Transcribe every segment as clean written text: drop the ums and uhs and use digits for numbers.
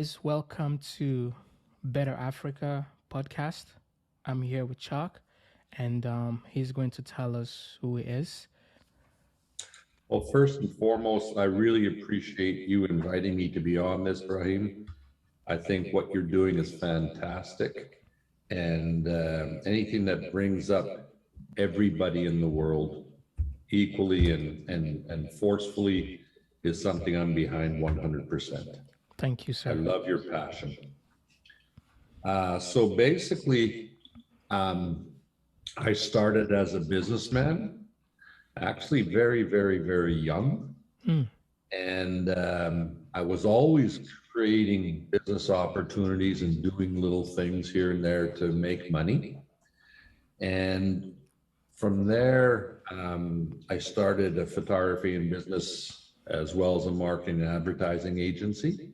Welcome to Better Africa podcast. I'm here with Chuck, and he's going to tell us who he is. Well, first and foremost, I really appreciate you inviting me to be on this, Brahim. I think what you're doing is fantastic. And anything that brings up everybody in the world equally and forcefully is something I'm behind 100%. Thank you, I sir. love your passion. So basically, um, I started as a businessman, actually very young. Mm, And I was always creating business opportunities and doing little things here and there to make money. And from there, I started a photography and business as well as a marketing and advertising agency.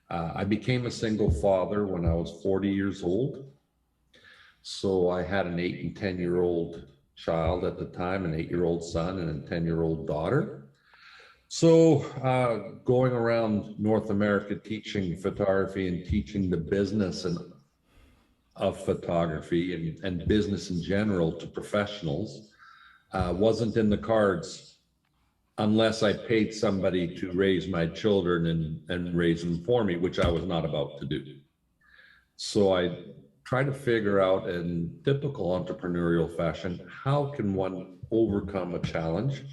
I became a single father when I was 40 years old. So I had an 8 and 10-year-old child at the time, an 8-year-old son and a 10-year-old daughter. So, going around North America teaching photography and teaching the business of photography and business in general to professionals wasn't in the cards unless I paid somebody to raise my children and raise them for me, which I was not about to do. So I tried to figure out in typical entrepreneurial fashion, how can one overcome a challenge?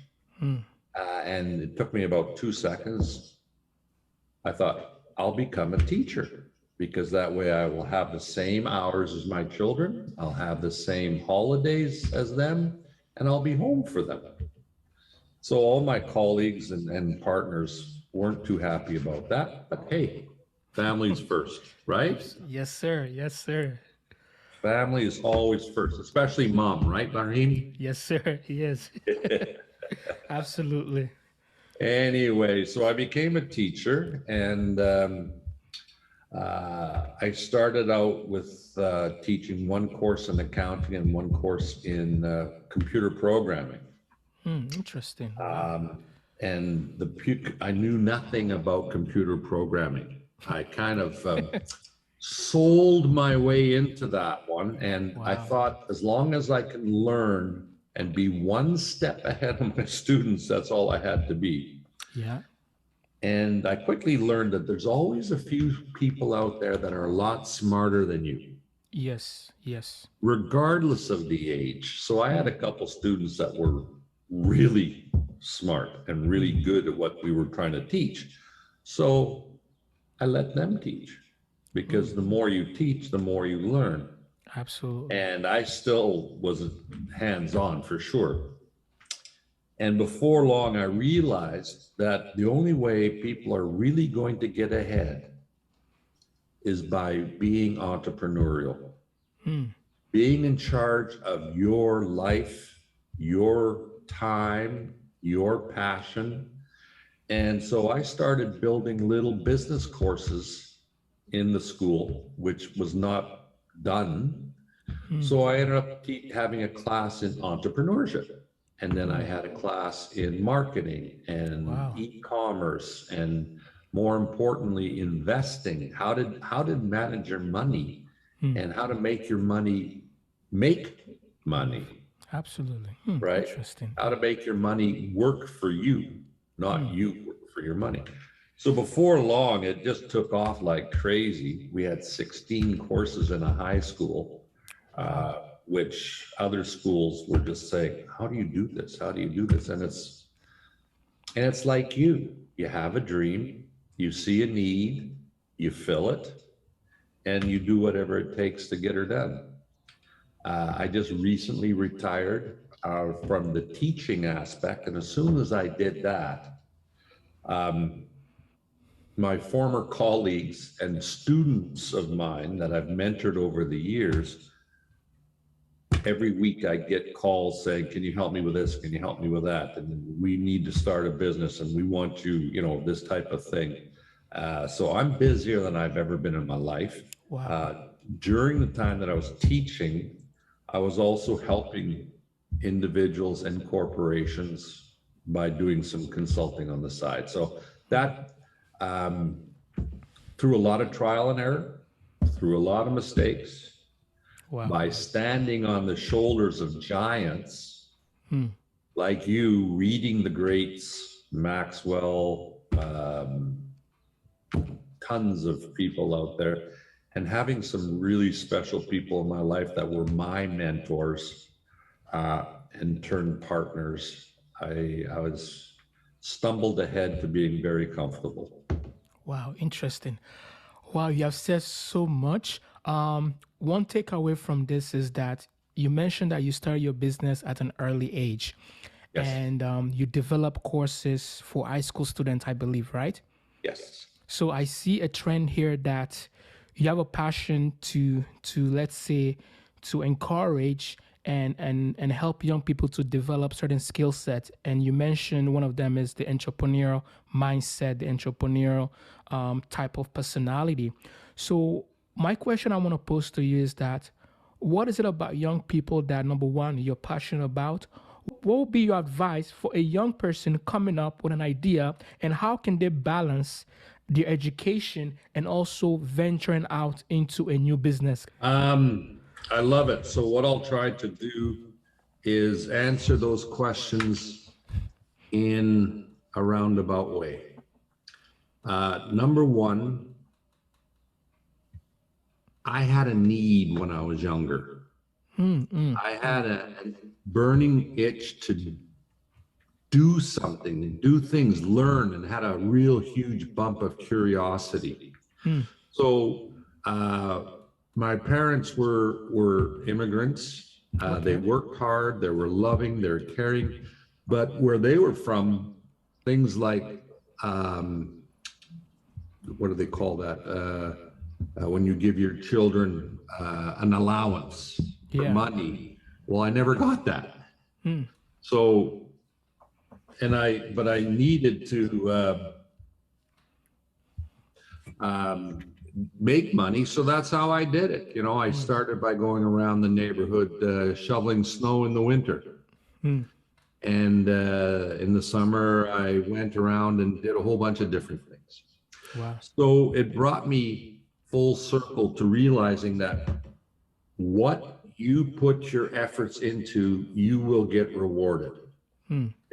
mm, And it took me about 2 seconds. I thought, I'll become a teacher because that way I will have the same hours as my children. I'll have the same holidays as them, and I'll be home for them. So all my colleagues and partners weren't too happy about that, but hey, family's first, right? yes, sir. Yes, sir. Family is always first, especially mom, right, Bahreem? Yes, sir. He is. Absolutely. Anyway, so I became a teacher and I started out with teaching one course in accounting and one course in computer programming. Interesting. Wow. And I knew nothing about computer programming. I kind of sold my way into that one. And I Wow. thought, as long as I can learn and be one step ahead of my students, that's all I had to be. Yeah. And I quickly learned that there's always a few people out there that are a lot smarter than you, Yes. Yes. regardless of the age. So I had a couple students that were really smart and really good at what we were trying to teach. So I let them teach because the more you teach, the more you learn. Absolutely. And I still was hands on for sure. And before long, I realized that the only way people are really going to get ahead is by being entrepreneurial, Mm, being in charge of your life, your time, your passion. And so I started building little business courses in the school, which was not done. mm, So I ended up having a class in entrepreneurship. And then I had a class in marketing and wow. e-commerce and more importantly, investing. How to manage your money Mm, and how to make your money make money, absolutely. right? Interesting. How to make your money work for you, not you work for your money. So before long, it just took off like crazy. We had 16 courses in a high school, Wow. which other schools were just saying, "How do you do this? How do you do this?" And it's like you have a dream, you see a need, you fill it, and you do whatever it takes to get her done. I just recently retired from the teaching aspect, and as soon as I did that, my former colleagues and students of mine that I've mentored over the years, every week I get calls saying, "Can you help me with this? Can you help me with that? And we need to start a business and we want you, this type of thing." So I'm busier than I've ever been in my life. Wow. Uh, During the time that I was teaching, I was also helping individuals and corporations by doing some consulting on the side. So that through a lot of trial and error, through a lot of mistakes, Wow. by standing on the shoulders of giants Hmm. like you, reading the greats, Maxwell, tons of people out there, and having some really special people in my life that were my mentors and turned partners. I was stumbled ahead to being very comfortable. Wow, interesting. Wow, you have said so much. One takeaway from this is that you mentioned that you started your business at an early age, Yes, and you develop courses for high school students, I believe, right? yes. So I see a trend here that you have a passion to let's say to encourage and help young people to develop certain skill sets. And you mentioned one of them is the entrepreneurial mindset, the entrepreneurial type of personality. So my question I want to pose to you is that what is it about young people that number one you're passionate about? What would be your advice for a young person coming up with an idea, and how can they balance their education and also venturing out into a new business? I love it. So what I'll try to do is answer those questions in a roundabout way. Number one, I had a need when I was younger. I had a burning itch to do something, do things, learn, and had a real huge bump of curiosity. So my parents were immigrants. They worked hard. They were loving. They were caring. But where they were from, things like what do they call that? When you give your children an allowance for Yeah. money. Well, I never got that. So, but I needed to make money. So that's how I did it. You know, I started by going around the neighborhood shoveling snow in the winter. And in the summer, I went around and did a whole bunch of different things. Wow. So it brought me full circle to realizing that what you put your efforts into, you will get rewarded.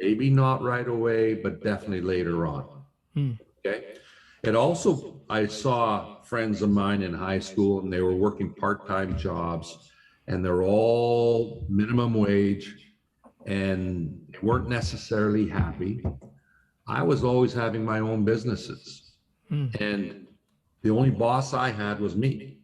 Maybe not right away, but definitely later on. Okay. It also, I saw friends of mine in high school and they were working part-time jobs and they're all minimum wage and they weren't necessarily happy. I was always having my own businesses and the only boss I had was me.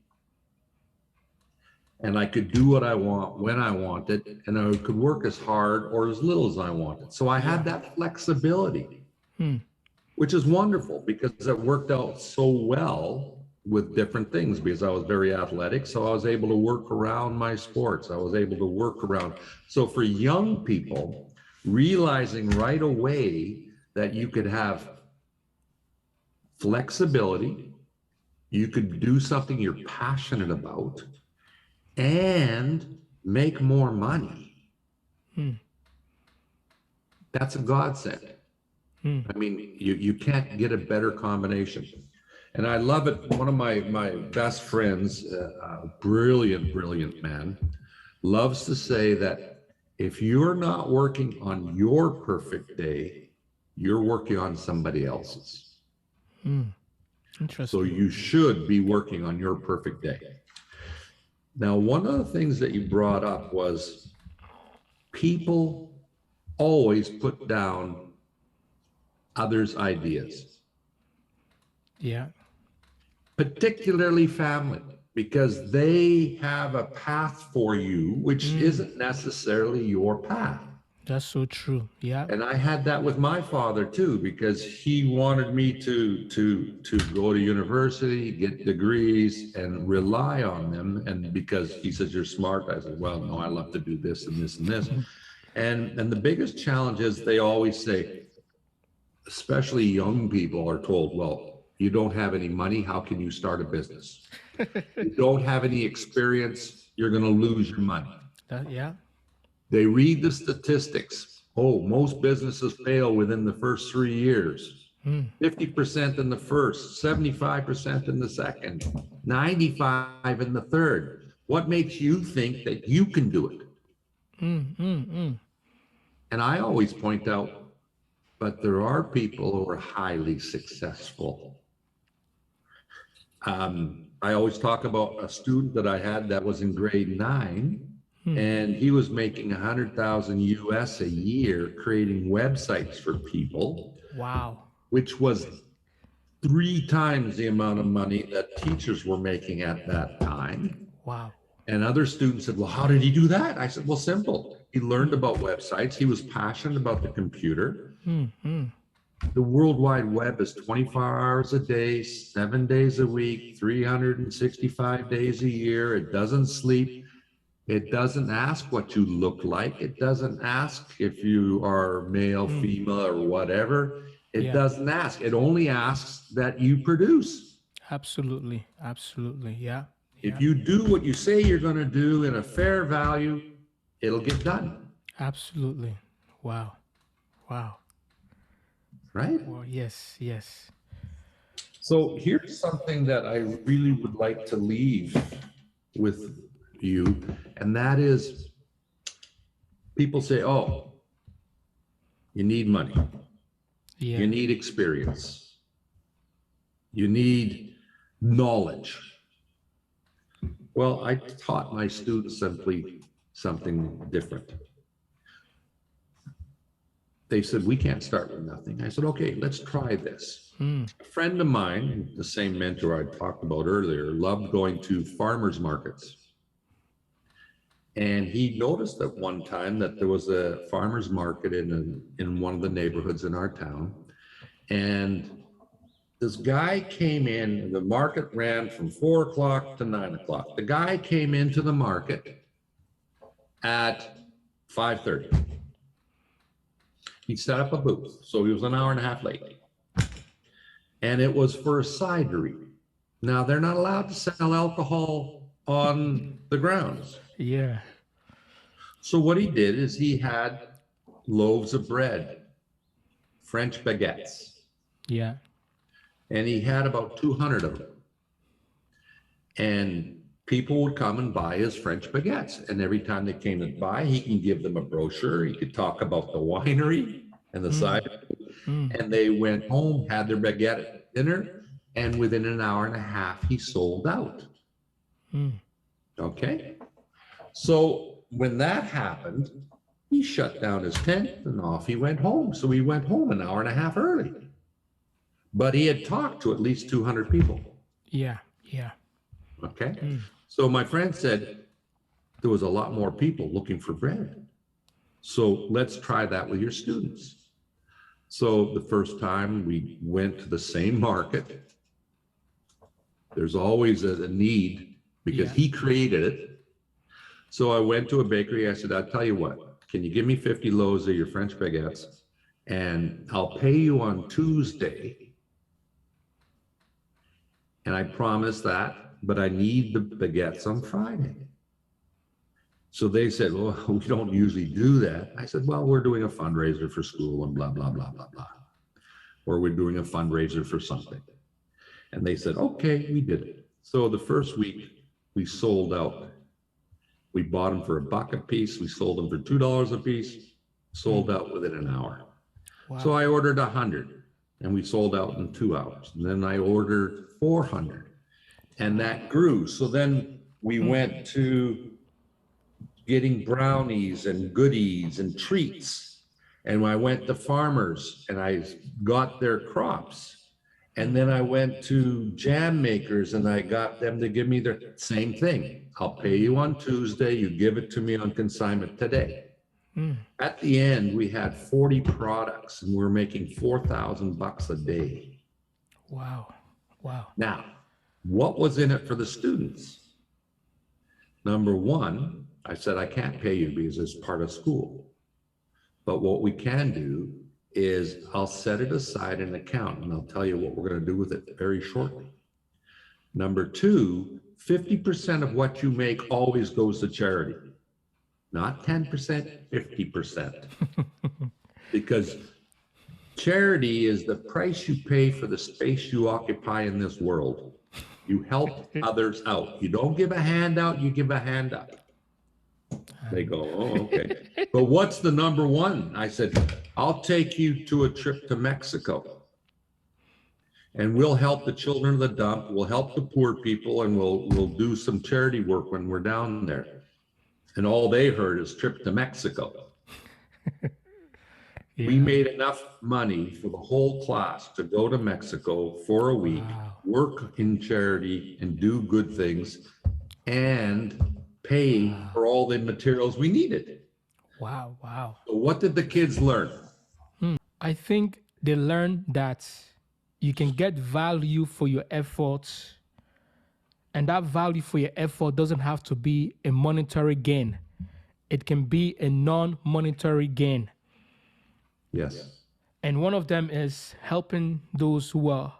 And I could do what I want when I wanted, and I could work as hard or as little as I wanted. So I had that flexibility, which is wonderful because it worked out so well with different things because I was very athletic. So I was able to work around my sports. I was able to work around. So for young people, realizing right away that you could have flexibility, you could do something you're passionate about, and make more money. That's a godsend. I mean, you can't get a better combination. And I love it. One of my best friends, a brilliant man, loves to say that if you're not working on your perfect day, you're working on somebody else's. Interesting. So you should be working on your perfect day. Now, one of the things that you brought up was people always put down others' ideas, Yeah. particularly family, because they have a path for you, which isn't necessarily your path. That's so true. Yeah. And I had that with my father too, because he wanted me to go to university, get degrees, and rely on them. And because he says you're smart, I said, well, no, I love to do this and this and this. And the biggest challenge is they always say, especially young people are told, well, you don't have any money, how can you start a business? You don't have any experience, you're going to lose your money. Yeah. They read the statistics. Oh, most businesses fail within the first 3 years. 50% in the first, 75% in the second, 95 in the third. What makes you think that you can do it? And I always point out, but there are people who are highly successful. I always talk about a student that I had that was in grade 9, and he was making 100,000 US a year creating websites for people, Wow. which was 3 times the amount of money that teachers were making at that time. Wow. And other students said, well, how did he do that? I said, well, simple. He learned about websites. He was passionate about the computer. The World Wide Web is 24 hours a day, 7 days a week, 365 days a year. It doesn't sleep. It doesn't ask what you look like. It doesn't ask if you are male, female, or whatever. It doesn't ask. It only asks that you produce. Absolutely. Absolutely. Yeah. If you do what you say you're going to do in a fair value, it'll get done. Absolutely. Wow. Wow. Right? Well, yes. Yes. So here's something that I really would like to leave with you, and that is people say, oh, you need money, you need experience, you need knowledge. Well, I taught my students simply something different. They said, we can't start with nothing. I said, okay, let's try this. A friend of mine, the same mentor I talked about earlier, loved going to farmers markets. And he noticed at one time that there was a farmers market in one of the neighborhoods in our town. And this guy came in, the market ran from 4 o'clock to 9 o'clock. The guy came into the market at 5:30. He set up a booth, so he was an hour and a half late. And it was for a cidery. Now, they're not allowed to sell alcohol on the grounds. Yeah. So what he did is he had loaves of bread, French baguettes. Yeah. And he had about 200 of them. And people would come and buy his French baguettes. And every time they came to buy, he can give them a brochure. He could talk about the winery and the cider. And they went home, had their baguette at dinner, and within an hour and a half, he sold out. Okay? So when that happened, he shut down his tent and off he went home. So he went home an hour and a half early. But he had talked to at least 200 people. Yeah. Yeah. Okay? So my friend said there was a lot more people looking for bread. So let's try that with your students. So the first time we went to the same market, there's always a need because he created it. So I went to a bakery. I said, I'll tell you what, can you give me 50 loaves of your French baguettes and I'll pay you on Tuesday. And I promise that, but I need the baguettes on Friday. So they said, well, we don't usually do that. I said, well, we're doing a fundraiser for school and blah, blah, blah, blah, blah. Or we're doing a fundraiser for something. And they said, okay, we did it. So the first week we sold out. We bought them for $1 a piece. We sold them for $2 a piece, sold out within an hour. Wow. So I ordered 100 and we sold out in 2 hours. And then I ordered 400 and that grew. So then we went to getting brownies and goodies and treats. And I went to farmers and I got their crops. And then I went to jam makers and I got them to give me their same thing. I'll pay you on Tuesday. You give it to me on consignment today. At the end, we had 40 products and we're making $4,000 a day. Wow. Wow. Now, what was in it for the students? Number one, I said, I can't pay you because it's part of school. But what we can do is I'll set it aside in an account and I'll tell you what we're going to do with it very shortly. Number two, 50% of what you make always goes to charity. Not 10%, 50%. Because Charity is the price you pay for the space you occupy in this world. You help others out. You don't give a handout, you give a hand up. They go, oh, okay. But what's the number one? I said, I'll take you to a trip to Mexico. And we'll help the children of the dump, we'll help the poor people, and we'll do some charity work when we're down there. And all they heard is trip to Mexico. Yeah. We made enough money for the whole class to go to Mexico for a week, work in charity and do good things, and pay for all the materials we needed. Wow. Wow. So what did the kids learn? I think they learn that you can get value for your efforts, and that value for your effort doesn't have to be a monetary gain. It can be a non-monetary gain. Yes. And one of them is helping those who are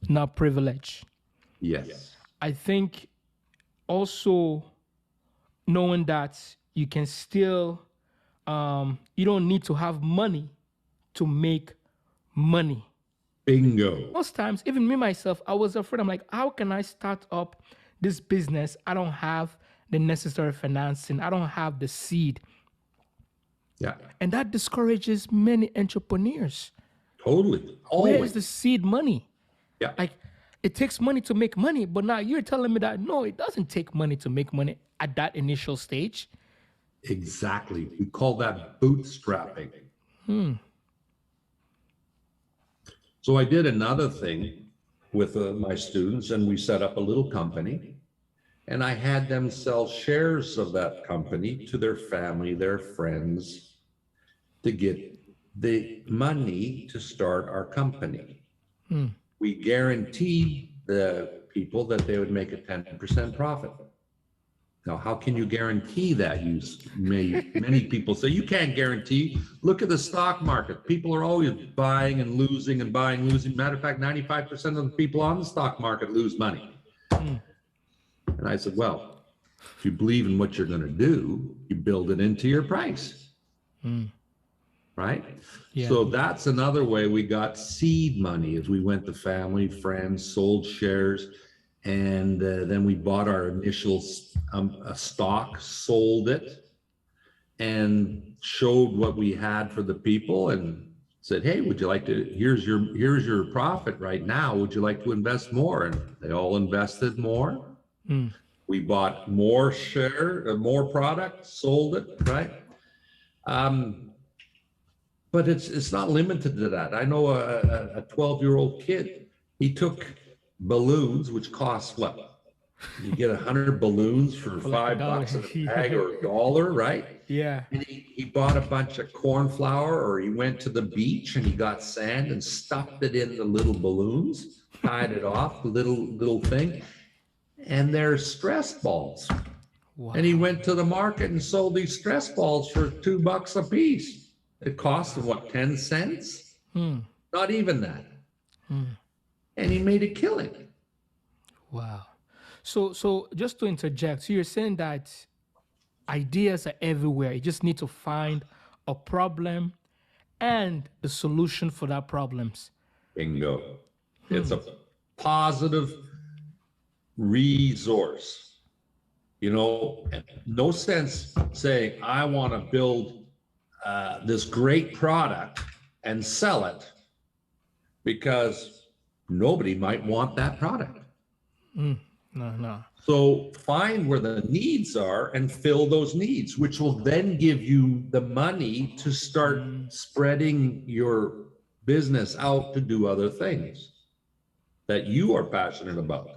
not privileged. Yes. I think also knowing that you can still, you don't need to have money to make money. Bingo. Most times, even me myself, I was afraid. I'm like, how can I start up this business? I don't have the necessary financing. I don't have the seed. Yeah. And that discourages many entrepreneurs. Totally. Where is the seed money? Yeah. Like, it takes money to make money, but now you're telling me that no, it doesn't take money to make money at that initial stage. Exactly. We call that bootstrapping. So I did another thing with my students, and we set up a little company, and I had them sell shares of that company to their family, their friends, to get the money to start our company. We guaranteed the people that they would make a 10% profit. Now, how can you guarantee that? Many people say you can't guarantee. Look at the stock market. People are always buying and losing and buying and losing. Matter of fact, 95% of the people on the stock market lose money. And I said, well, if you believe in what you're going to do, you build it into your price. Right? Yeah. So that's another way we got seed money as we went to family, friends, sold shares. And then we bought our initial stock, sold it, and showed what we had for the people, and said, "Hey, would you like to? Here's your profit right now. Would you like to invest more?" And they all invested more. We bought more more product, sold it, right? But it's not limited to that. I know a 12-year-old kid. He took balloons, which cost what? You get 100 balloons for like $5 $1. a bag or $1, right? Yeah. And he bought a bunch of corn flour, or he went to the beach and he got sand and stuffed it in the little balloons, tied it off, little thing. And they're stress balls. Wow. And he went to the market and sold these stress balls for $2 a piece. It cost him what, 10 cents? Not even that. And he made a killing. Wow. So just to interject, so you're saying that ideas are everywhere. You just need to find a problem and the solution for that problems. Bingo. It's a positive resource. You know, no sense saying, I want to build this great product and sell it, because nobody might want that product. No. So find where the needs are and fill those needs, which will then give you the money to start spreading your business out to do other things that you are passionate about,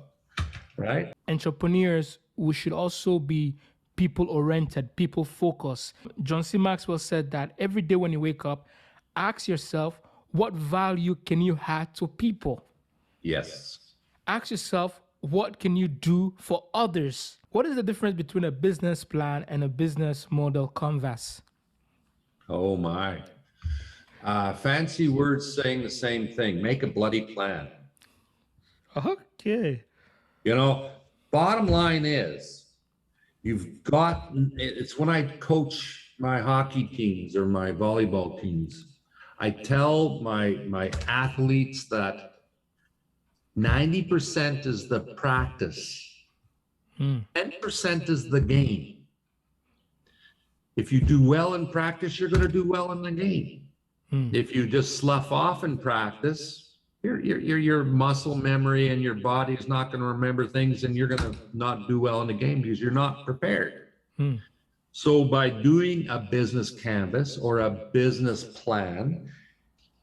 right? Entrepreneurs, we should also be people-oriented, people-focused. John C. Maxwell said that every day when you wake up, ask yourself, what value can you add to people? Yes. Ask yourself, what can you do for others? What is the difference between a business plan and a business model canvas? Oh my. Fancy words saying the same thing. Make a bloody plan. Okay. You know, bottom line is, it's when I coach my hockey teams or my volleyball teams, I tell my athletes that 90% is the practice, 10% is the game. If you do well in practice, you're going to do well in the game. If you just slough off in practice, your muscle memory and your body is not going to remember things, and you're going to not do well in the game because you're not prepared. So by doing a business canvas or a business plan,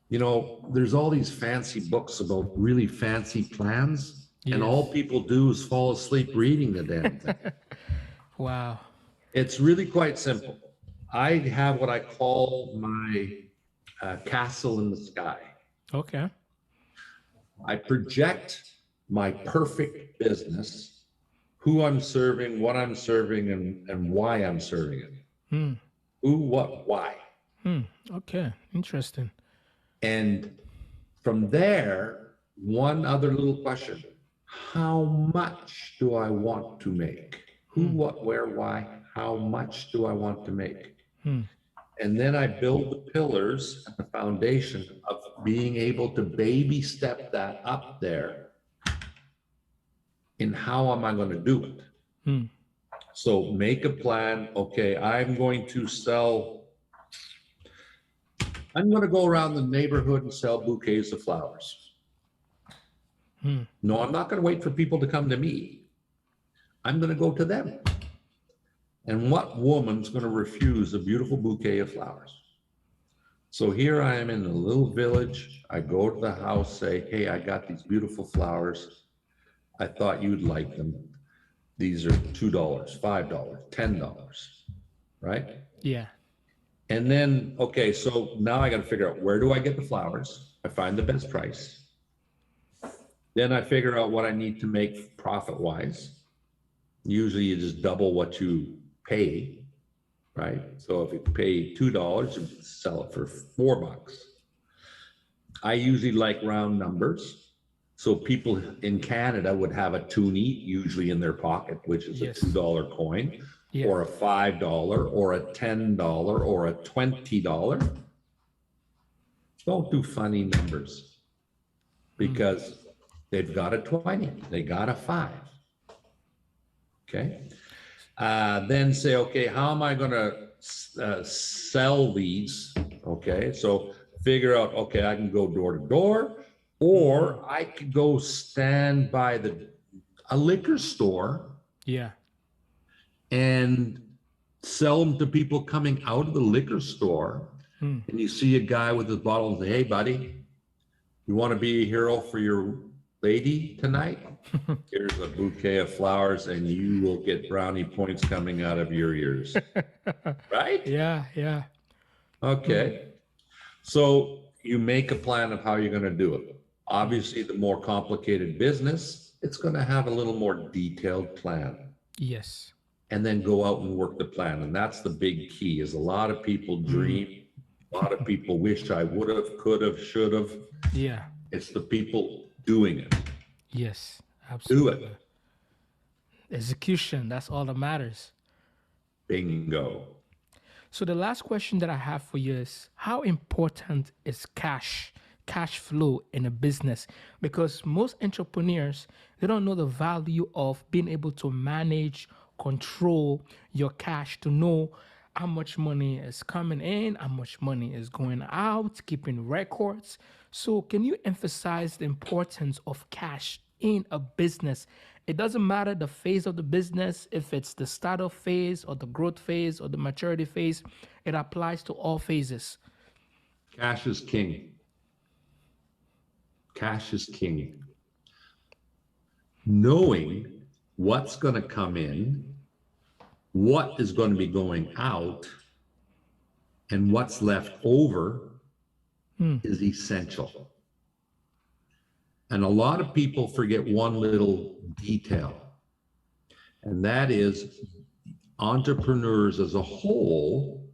you know, there's all these fancy books about really fancy plans, and all people do is fall asleep reading the damn thing. Wow. It's really quite simple. I have what I call my castle in the sky. Okay. I project my perfect business, who I'm serving, what I'm serving, and why I'm serving it. Who, what, why. Okay. Interesting. And from there, one other little question. How much do I want to make? Who, what, where, why? How much do I want to make? And then I build the pillars and the foundation of being able to baby step that up there in how am I going to do it. So make a plan. Okay, I'm going to go around the neighborhood and sell bouquets of flowers. No, I'm not going to wait for people to come to me. I'm going to go to them. And what woman's going to refuse a beautiful bouquet of flowers? So here I am in a little village. I go to the house, say, hey, I got these beautiful flowers. I thought you'd like them. These are $2, $5, $10, right? Yeah. And then, okay, so now I got to figure out, where do I get the flowers? I find the best price. Then I figure out what I need to make profit-wise. Usually you just double what you pay, right? So if you pay $2, you sell it for $4. I usually like round numbers. So people in Canada would have a toonie usually in their pocket, which is a $2 coin, or a $5, or a $10, or a $20. Don't do funny numbers, because they've got a 20, they got a 5. Okay. Then say, okay, how am I going to sell these? Okay. So figure out, okay, I can go door to door, or I could go stand by a liquor store. Yeah. And sell them to people coming out of the liquor store. And you see a guy with his bottle and say, hey, buddy, you want to be a hero for your lady tonight? Here's a bouquet of flowers, and you will get brownie points coming out of your ears. Right? Yeah. Yeah. Okay. So you make a plan of how you're going to do it. Obviously, the more complicated business, it's going to have a little more detailed plan. Yes. And then go out and work the plan. And that's the big key, is a lot of people dream. A lot of people wish I would have, could have, should have. Yeah. It's the people doing it. Yes. Absolutely. Do it. Execution. That's all that matters. Bingo. So the last question that I have for you is, how important is cash flow in a business? Because most entrepreneurs, they don't know the value of being able to manage, control your cash, to know how much money is coming in, how much money is going out, keeping records. So can you emphasize the importance of cash in a business? It doesn't matter the phase of the business, if it's the startup phase or the growth phase or the maturity phase, it applies to all phases. Cash is king. Cash is king. Knowing what's going to come in, what is going to be going out, and what's left over is essential. And a lot of people forget one little detail, and that is entrepreneurs as a whole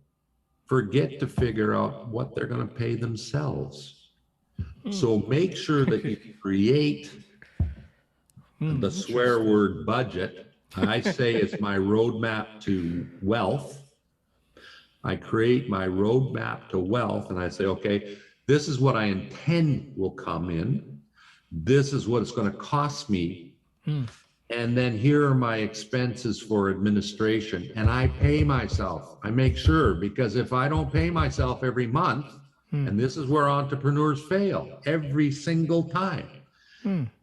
forget to figure out what they're going to pay themselves. So make sure that you create the swear word budget. I say it's my roadmap to wealth. I create my roadmap to wealth, and I say, okay, This is what I intend will come in. This is what it's going to cost me. And then here are my expenses for administration. And I pay myself. I make sure, because if I don't pay myself every month, and this is where entrepreneurs fail every single time.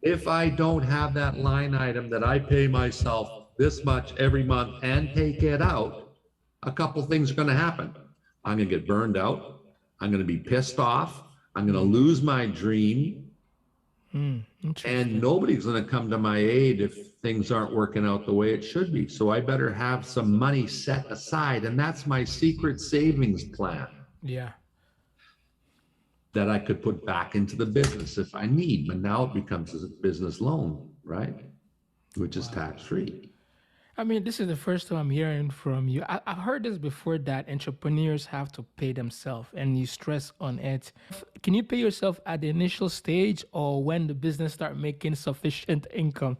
If I don't have that line item that I pay myself this much every month and take it out, a couple things are going to happen. I'm going to get burned out. I'm going to be pissed off. I'm going to lose my dream. And nobody's going to come to my aid if things aren't working out the way it should be. So I better have some money set aside. And that's my secret savings plan. Yeah. That I could put back into the business if I need. But now it becomes a business loan, right? Which is tax-free. I mean, this is the first time I'm hearing from you. I've heard this before, that entrepreneurs have to pay themselves, and you stress on it. Can you pay yourself at the initial stage or when the business start making sufficient income?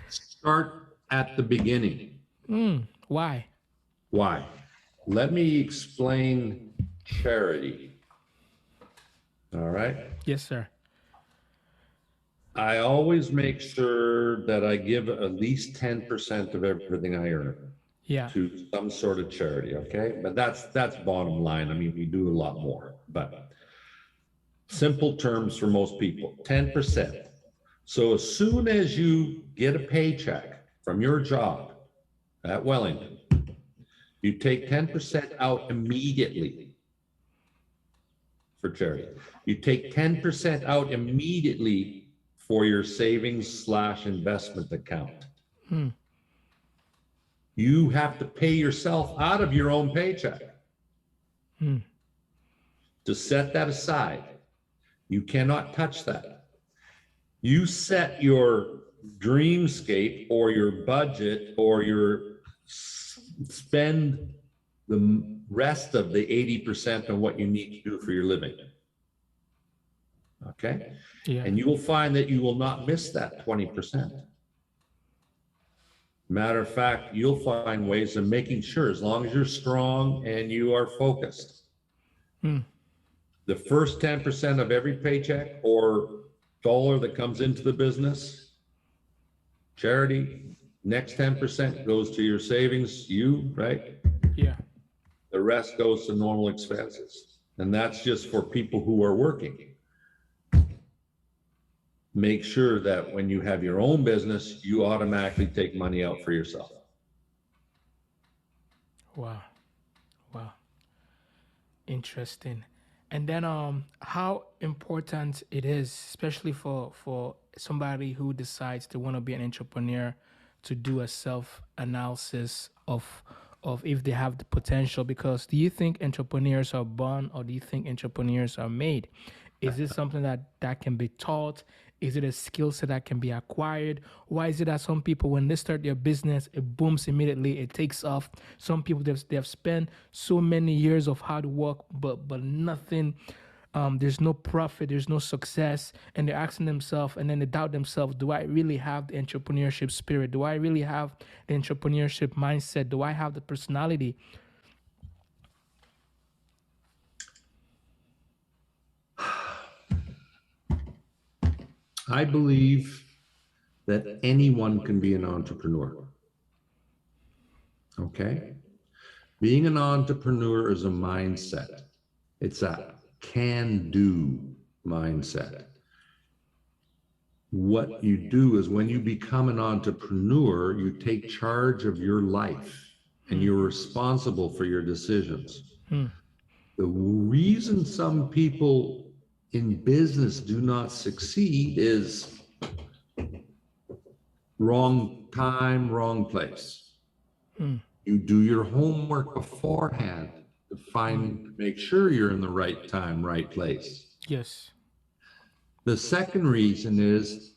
Start at the beginning. Why? Why? Let me explain charity. All right? Yes, sir. I always make sure that I give at least 10% of everything I earn to some sort of charity, okay? But that's bottom line. I mean, we do a lot more, but simple terms for most people, 10%. So as soon as you get a paycheck from your job at Wellington, you take 10% out immediately for charity. You take 10% out immediately for your savings/investment account. You have to pay yourself out of your own paycheck to set that aside. You cannot touch that. You set your dreamscape or your budget or your spend the rest of the 80% on what you need to do for your living. Okay? Yeah. And you will find that you will not miss that 20%. Matter of fact, you'll find ways of making sure, as long as you're strong and you are focused, the first 10% of every paycheck or dollar that comes into the business, charity, next 10% goes to your savings, right? Yeah. The rest goes to normal expenses. And that's just for people who are working. Make sure that when you have your own business, you automatically take money out for yourself. Wow. Wow. Interesting. And then how important it is, especially for somebody who decides to want to be an entrepreneur, to do a self-analysis of if they have the potential. Because do you think entrepreneurs are born, or do you think entrepreneurs are made? Is this something that can be taught? Is it a skill set that can be acquired? Why is it that some people, when they start their business, it booms immediately, it takes off? Some people, they've spent so many years of hard work, but nothing, there's no profit, there's no success, and they're asking themselves, and then they doubt themselves, do I really have the entrepreneurship spirit? Do I really have the entrepreneurship mindset? Do I have the personality? I believe that anyone can be an entrepreneur. Okay? Being an entrepreneur is a mindset. It's a can-do mindset. What you do is, when you become an entrepreneur, you take charge of your life and you're responsible for your decisions. The reason some people in business do not succeed is wrong time, wrong place. You do your homework beforehand to make sure you're in the right time, right place. Yes. The second reason is,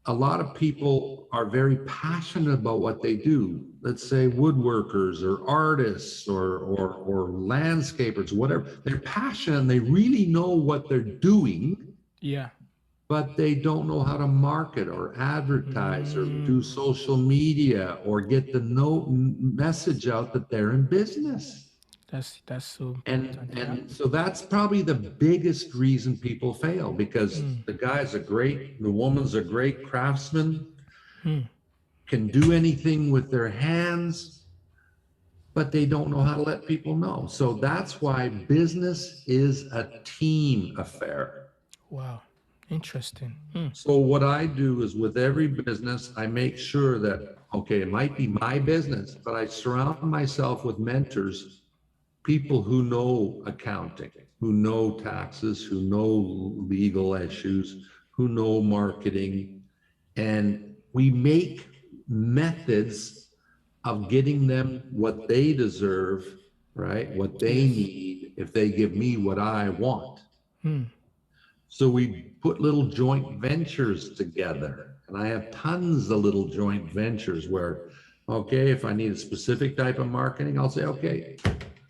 a lot of people are very passionate about what they do. Let's say woodworkers or artists or landscapers, whatever. They're passionate and they really know what they're doing. Yeah. But they don't know how to market or advertise or do social media or get the message out that they're in business. That's so And important. Yeah. and so that's probably the biggest reason people fail, because the guy's a great, the woman's a great craftsman, can do anything with their hands, but they don't know how to let people know. So that's why business is a team affair. Wow. Interesting. So what I do is, with every business, I make sure that, okay, it might be my business, but I surround myself with mentors, people who know accounting, who know taxes, who know legal issues, who know marketing, and we make methods of getting them what they deserve, right? What they Yes. need if they give me what I want. So we put little joint ventures together. And I have tons of little joint ventures where, okay, if I need a specific type of marketing, I'll say, okay,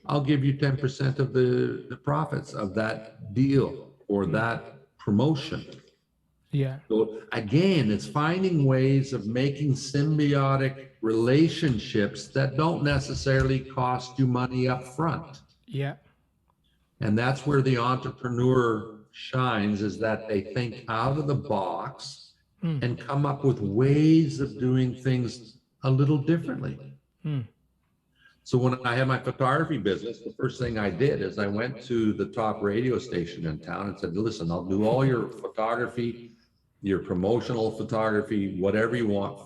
I'll give you 10% of the profits of that deal or that promotion. Yeah. So again, it's finding ways of making symbiotic relationships that don't necessarily cost you money up front. Yeah. And that's where the entrepreneur shines, is that they think out of the box and come up with ways of doing things a little differently. So when I had my photography business, the first thing I did is I went to the top radio station in town and said, listen, I'll do all your photography, your promotional photography, whatever you want,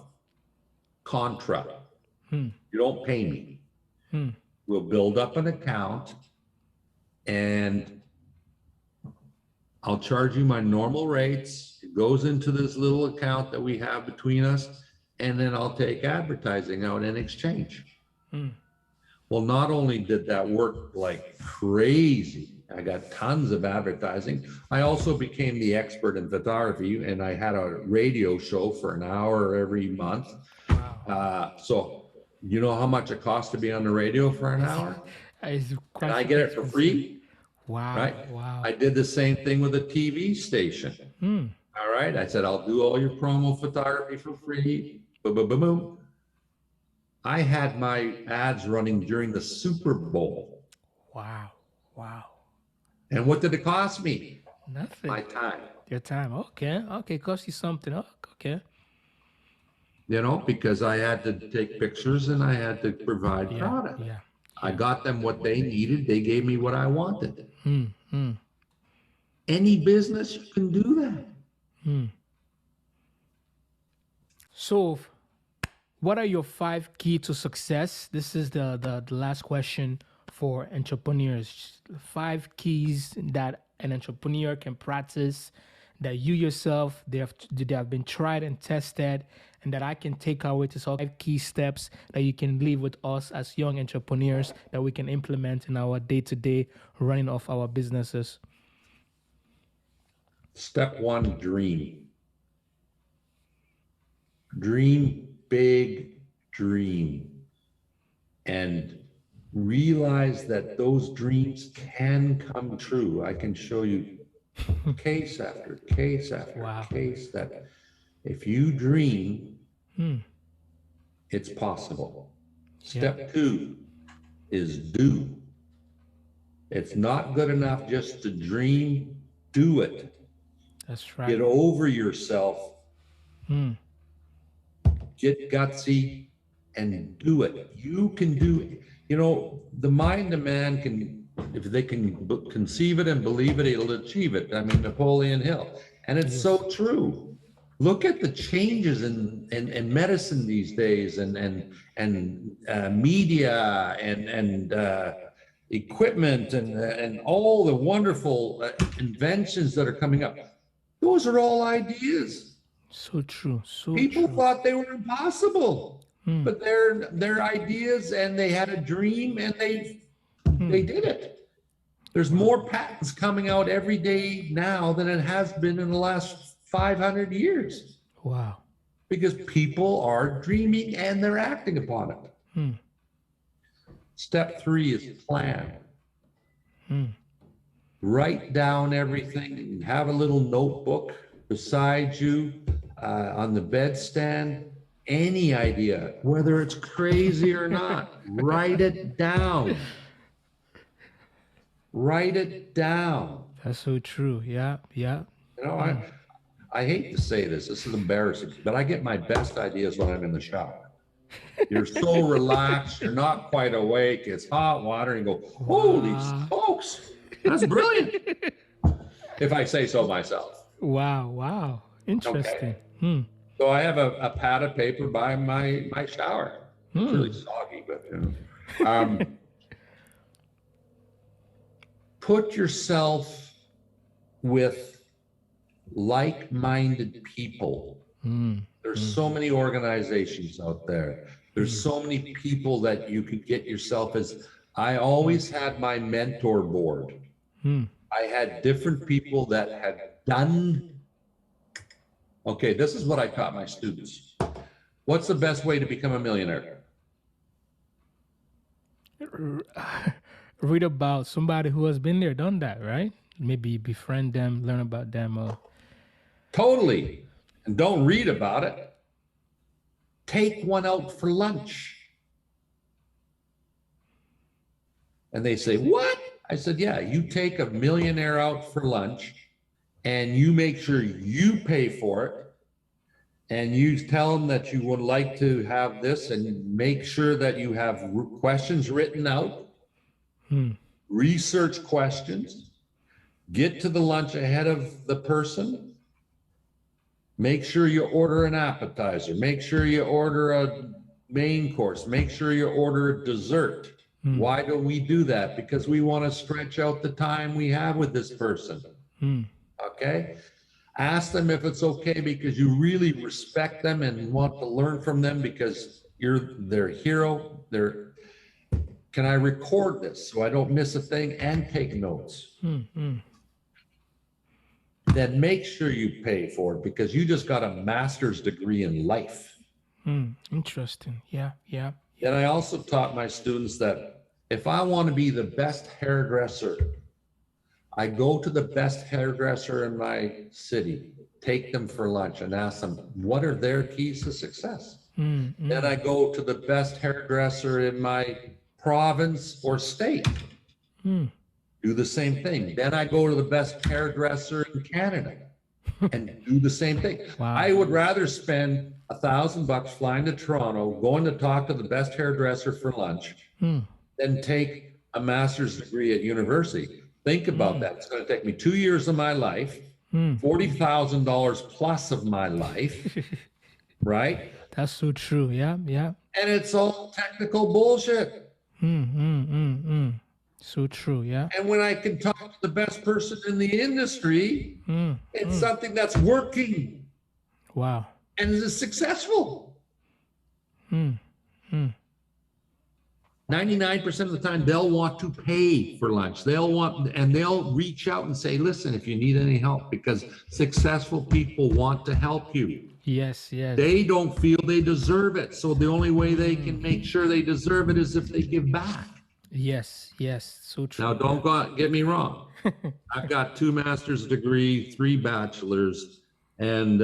contra. You don't pay me. We'll build up an account and I'll charge you my normal rates. It goes into this little account that we have between us, and then I'll take advertising out in exchange. Well, not only did that work like crazy, I got tons of advertising. I also became the expert in photography, and I had a radio show for an hour every month. So you know how much it costs to be on the radio for an hour? It's And quite I get it for expensive. free, Wow. right? Wow. I did the same thing with a TV station. All right. I said, I'll do all your promo photography for free. Boom, boom, boom, boom. I had my ads running during the Super Bowl. Wow. Wow. And what did it cost me? Nothing. My time. Your time. Okay. Okay. Cost you something. Oh, okay. You know, because I had to take pictures and I had to provide Yeah. product. Yeah. I got them what they needed. They gave me what I wanted. Any business, you can do that. So, what are your 5 key to success? This is the last question for entrepreneurs. 5 keys that an entrepreneur can practice, that you yourself they have been tried and tested, and that I can take away to solve 5 key steps that you can leave with us as young entrepreneurs that we can implement in our day-to-day running of our businesses. Step one, dream. Dream big, dream. And realize that those dreams can come true. I can show you case after case after Wow. case that if you dream, it's possible. Step two is do. It's not good enough just to dream, do it. That's right. Get over yourself. Get gutsy and do it. You can do it. You know, the mind of man can, if they can conceive it and believe it, it'll achieve it. I mean, Napoleon Hill. And it's so true. Look at the changes in medicine these days, and media and equipment and all the wonderful inventions that are coming up. Those are all ideas. So true. So People true. thought they were impossible, but they're ideas, and they had a dream, and they did it. There's more patents coming out every day now than it has been in the last 500 years, Wow. because people are dreaming and they're acting upon it. Step three is plan. Write down everything and have a little notebook beside you on the bedstand. Any idea, whether it's crazy or not, write it down. Write it down. That's so true. Yeah, yeah. You know, I hate to say this. This is embarrassing, but I get my best ideas when I'm in the shower. You're so relaxed. You're not quite awake. It's hot water, and you go, "Holy Wow. smokes, that's brilliant!" If I say so myself. Wow, wow. Interesting. Okay. So I have a pad of paper by my shower. It's really soggy, but put yourself with like-minded people. There's so many organizations out there. There's so many people that you could get yourself as. I always had my mentor board. I had different people that had done. Okay, this is what I taught my students. What's the best way to become a millionaire? Read about somebody who has been there, done that, right? Maybe befriend them, learn about them. Or Totally. And don't read about it. Take one out for lunch. And they say, what? I said, yeah, you take a millionaire out for lunch and you make sure you pay for it. And you tell them that you would like to have this and make sure that you have questions written out, research questions, get to the lunch ahead of the person, make sure you order an appetizer, make sure you order a main course, make sure you order a dessert. Why do we do that? Because we want to stretch out the time we have with this person. Okay? Ask them if it's okay because you really respect them and want to learn from them because you're their hero. Can I record this so I don't miss a thing and take notes? Then make sure you pay for it because you just got a master's degree in life. Interesting. Yeah, yeah. And I also taught my students that if I want to be the best hairdresser, I go to the best hairdresser in my city, take them for lunch and ask them, what are their keys to success? Then I go to the best hairdresser in my province or state, do the same thing. Then I go to the best hairdresser in Canada and do the same thing. Wow. I would rather spend $1,000 flying to Toronto, going to talk to the best hairdresser for lunch, than take a master's degree at university. Think about that. It's going to take me 2 years of my life, $40,000 plus of my life, right? That's so true. Yeah, yeah. And it's all technical bullshit. So true. Yeah. And when I can talk to the best person in the industry, it's something that's working. Wow. And is successful. 99% of the time, they'll want to pay for lunch. They'll reach out and say, listen, if you need any help, because successful people want to help you. Yes, yes. They don't feel they deserve it. So the only way they can make sure they deserve it is if they give back. Yes, yes. So true. Now, don't get me wrong. I've got 2 master's degrees, 3 bachelors, and,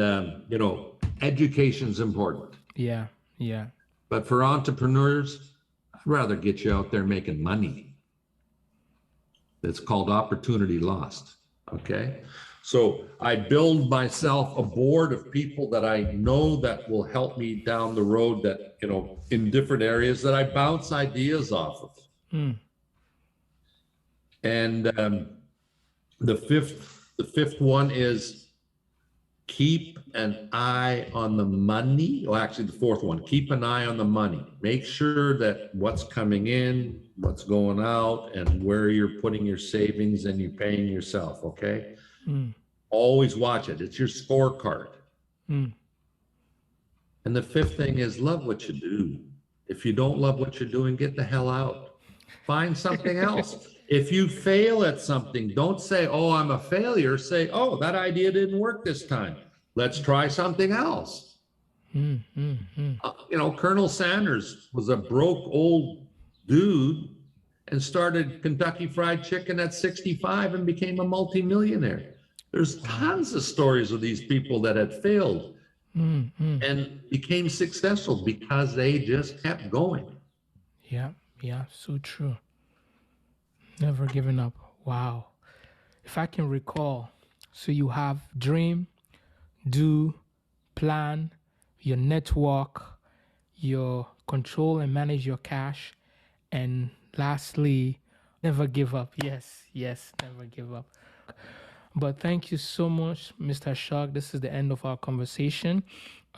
education's important. Yeah, yeah. But for entrepreneurs, I'd rather get you out there making money. That's called opportunity lost. Okay. So I build myself a board of people that I know that will help me down the road that, in different areas that I bounce ideas off of. And the fifth one is keep an eye on the money. Well, actually, the 4th one, keep an eye on the money. Make sure that what's coming in, what's going out, and where you're putting your savings and you're paying yourself, okay? Always watch it. It's your scorecard. And the 5th thing is love what you do. If you don't love what you're doing, get the hell out. Find something else. If you fail at something, don't say, oh, I'm a failure. Say, oh, that idea didn't work this time. Let's try something else. Colonel Sanders was a broke old dude and started Kentucky Fried Chicken at 65 and became a multimillionaire. There's tons of stories of these people that had failed and became successful because they just kept going. Yeah, yeah, so true. Never giving up. Wow. If I can recall, so you have dream, do, plan, your network, your control and manage your cash, and lastly, never give up. Yes, yes, never give up. But thank you so much, Mr. Shark. This is the end of our conversation.